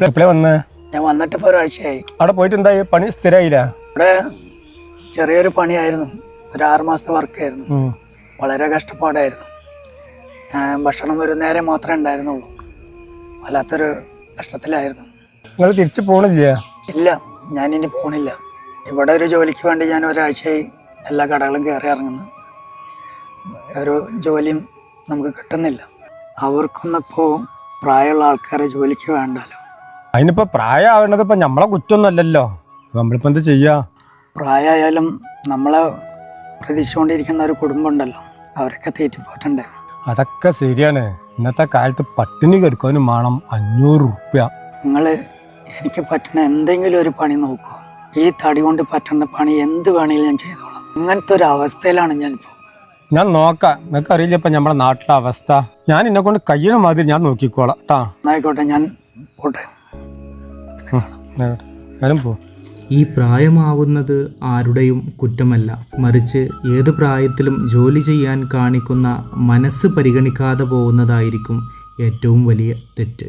എപ്പോഴാ വന്ന്? ഞാൻ വന്നിട്ട് ഇപ്പോൾ ഒരാഴ്ചയായി. അവിടെ പോയിട്ട് എന്തായി? പണി സ്ഥിരമായില്ല? ഇവിടെ ചെറിയൊരു പണിയായിരുന്നു, ഒരു 6 മാസത്തെ വർക്കായിരുന്നു. വളരെ കഷ്ടപ്പാടായിരുന്നു. ഭക്ഷണം ഒരു നേരം മാത്രമേ ഉണ്ടായിരുന്നുള്ളൂ. വല്ലാത്തൊരു കഷ്ടത്തിലായിരുന്നു. നിങ്ങൾ തിരിച്ചു പോണില്ല? ഇല്ല, ഞാനിനി പോണില്ല. ഇവിടെ ഒരു ജോലിക്ക് വേണ്ടി ഞാൻ ഒരാഴ്ചയായി എല്ലാ കടകളും കയറി ഇറങ്ങുന്നു. ഒരു ജോലിയും നമുക്ക് കിട്ടുന്നില്ല. അവർക്കൊന്നിപ്പോൾ പ്രായമുള്ള ആൾക്കാരെ ജോലിക്ക് വേണ്ടല്ലോ. അതിനിപ്പോ പ്രായമാവേണ്ടത് ഇപ്പൊ നമ്മളെ കുറ്റമൊന്നുമല്ലല്ലോ. നമ്മളിപ്പോ എന്താ ചെയ്യാ? പ്രായമായാലും നമ്മളെ പ്രതീക്ഷിച്ചുകൊണ്ടിരിക്കുന്ന ഒരു കുടുംബം ഉണ്ടല്ലോ, അവരൊക്കെ തീറ്റിപ്പോറ്റണ്ടേ? അതൊക്കെ ശരിയാണ്. ഇന്നത്തെ കാലത്ത് പട്ടിണി കെടുക്കാനും വേണം 500 റുപ്യ. നിങ്ങൾ എനിക്ക് പറ്റുന്ന എന്തെങ്കിലും ഒരു പണി നോക്കൂ. ഈ തടി കൊണ്ട് പറ്റുന്ന പണി എന്ത് വേണമെങ്കിലും ഞാൻ ചെയ്തോളാം. അങ്ങനത്തെ ഒരു അവസ്ഥയിലാണ് ഞാനിപ്പോൾ. ഞാൻ നോക്കാം. നിങ്ങൾക്ക് അറിയില്ല ഇപ്പൊ നമ്മുടെ നാട്ടിലെ അവസ്ഥ. ഞാൻ എന്നെ കൊണ്ട് കഴിയണ മാതിരി ഞാൻ നോക്കിക്കോളാം ട്ടാ. ആയിക്കോട്ടെ, ഞാൻ പോട്ടെ. ഞാനും പോ. ഈ പ്രായമാവുന്നത് ആരുടെയും കുറ്റമല്ല, മറിച്ച് ഏത് പ്രായത്തിലും ജോലി ചെയ്യാൻ കാണിക്കുന്ന മനസ്സ് പരിഗണിക്കാതെ പോകുന്നതായിരിക്കും ഏറ്റവും വലിയ തെറ്റ്.